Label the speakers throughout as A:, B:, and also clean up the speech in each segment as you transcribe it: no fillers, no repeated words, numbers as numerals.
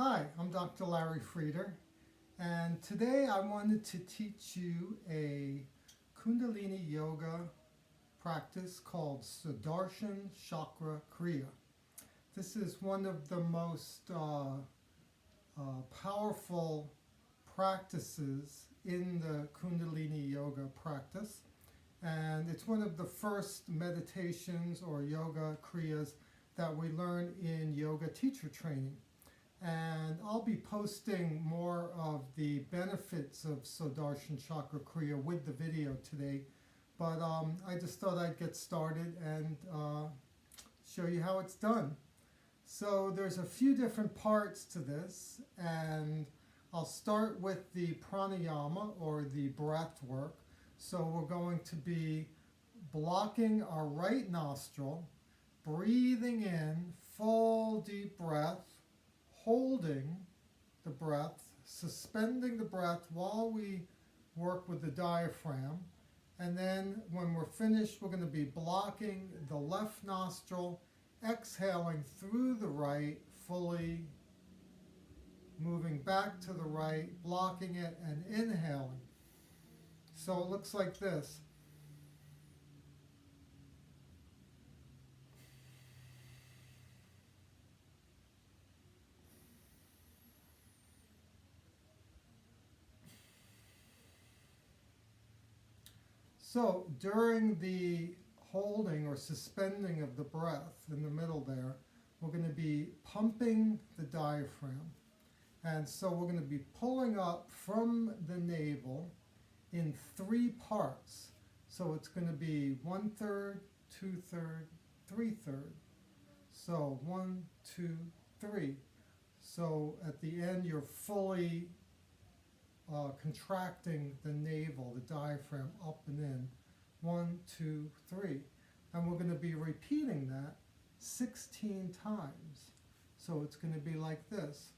A: Hi, I'm Dr. Larry Frieder, and today I wanted to teach you a Kundalini Yoga practice called Sodarshan Chakra Kriya. This is one of the most powerful practices in the Kundalini Yoga practice, and it's one of the first meditations or yoga kriyas that we learn in yoga teacher training. And I'll be posting more of the benefits of Sodarshan Chakra Kriya with the video today, but I just thought I'd get started and show you how it's done. So there's a few different parts to this, and I'll start with the pranayama or the breath work. So we're going to be blocking our right nostril, breathing in, full deep breath, holding the breath, suspending the breath while we work with the diaphragm. And then when we're finished, we're going to be blocking the left nostril, exhaling through the right, fully moving back to the right, blocking it, and inhaling. So it looks like this. So during the holding or suspending of the breath in the middle there, we're going to be pumping the diaphragm. And so we're going to be pulling up from the navel in 3 parts. So it's going to be 1/3, 2/3, 3/3. So 1, 2, 3. So at the end you're fully contracting the navel, the diaphragm up and in. 1, 2, 3. And we're going to be repeating that 16 times. So it's going to be like this.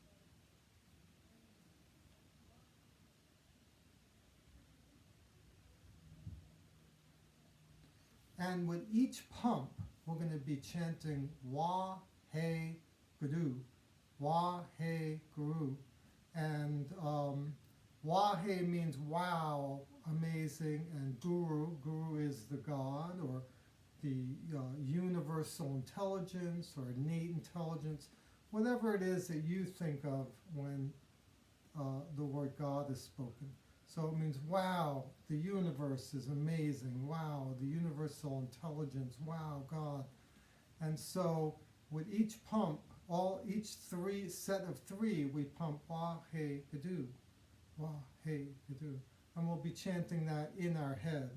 A: And with each pump, we're going to be chanting Wa He Guru, Wa He Guru. And Wa He means wow, amazing, and Guru is the God or the universal intelligence or innate intelligence, whatever it is that you think of when the word God is spoken. So it means, wow, the universe is amazing. Wow, the universal intelligence. Wow, God. And so with each pump, each set of 3, we pump Wa He Gadu, Wa He Gadu. And we'll be chanting that in our head.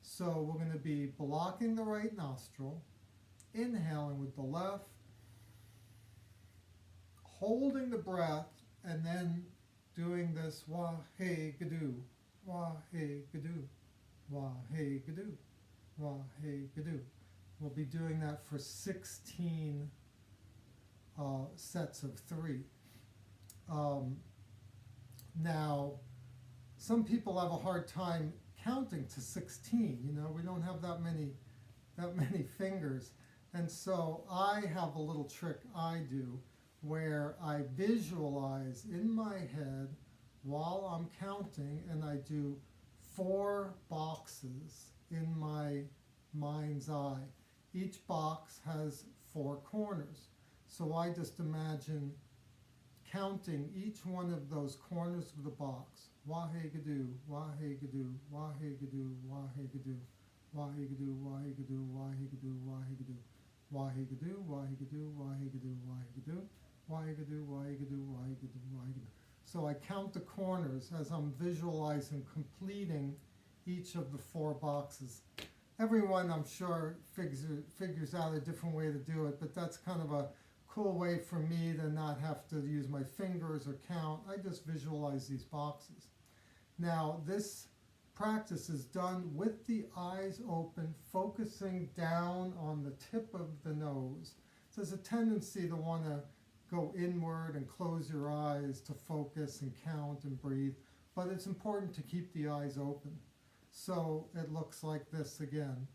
A: So we're going to be blocking the right nostril, inhaling with the left, holding the breath, and then doing this Wa He Gadu, Wa He Gadu, Wa He Gadu, Wa He Gadu. We'll be doing that for 16 sets of 3. Now, some people have a hard time counting to 16. You know, we don't have that many fingers, and so I have a little trick I do, where I visualize in my head while I'm counting, and I do 4 boxes in my mind's eye. Each box has 4 corners. So I just imagine counting each one of those corners of the box. Wa He Gadu, Wa He Gadu, Wa He Gadu, Wa He Gadu, Wa He Gadu, Wa He Gadu, Wa He Gadu, Wa He Gadu, Wa He Gadu, Wa He Gadu, Wa He Gadu, Wa He Gadu. Wahegadu, Wahegadu, Wahegadu, Wahegadu. So I count the corners as I'm visualizing completing each of the 4 boxes. Everyone, I'm sure, figures out a different way to do it, but that's kind of a cool way for me to not have to use my fingers or count. I just visualize these boxes. Now, this practice is done with the eyes open, focusing down on the tip of the nose. So there's a tendency to want to go inward and close your eyes to focus and count and breathe, but it's important to keep the eyes open. So it looks like this again.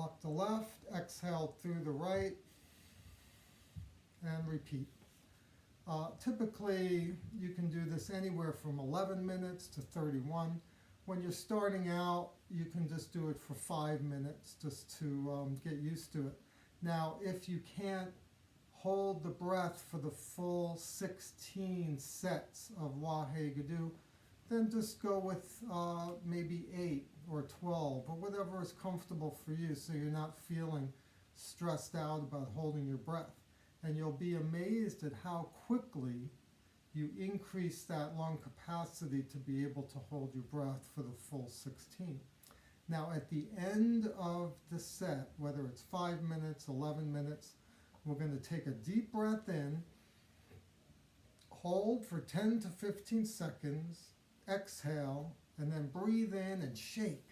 A: Lock the left, exhale through the right, and repeat. Typically, you can do this anywhere from 11 minutes to 31. When you're starting out, you can just do it for 5 minutes just to get used to it. Now, if you can't hold the breath for the full 16 sets of Wahe Gadu, then just go with maybe 8 or 12, or whatever is comfortable for you, so you're not feeling stressed out about holding your breath. And you'll be amazed at how quickly you increase that lung capacity to be able to hold your breath for the full 16. Now, at the end of the set, whether it's 5 minutes, 11 minutes, we're going to take a deep breath in, hold for 10 to 15 seconds, exhale, and then breathe in and shake.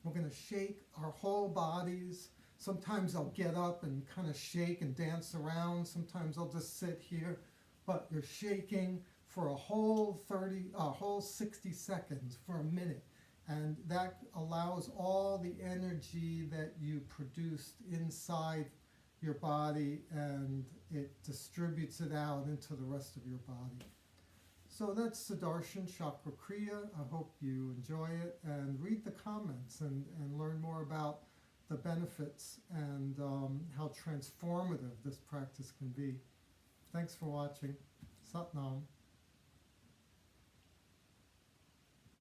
A: We're going to shake our whole bodies. Sometimes I'll get up and kind of shake and dance around. Sometimes I'll just sit here. But you're shaking for a whole 60 seconds, for a minute. And that allows all the energy that you produced inside your body, and it distributes it out into the rest of your body. So that's Sodarshan Chakra Kriya. I hope you enjoy it, and read the comments and learn more about the benefits and how transformative this practice can be. Thanks for watching. Sat Nam.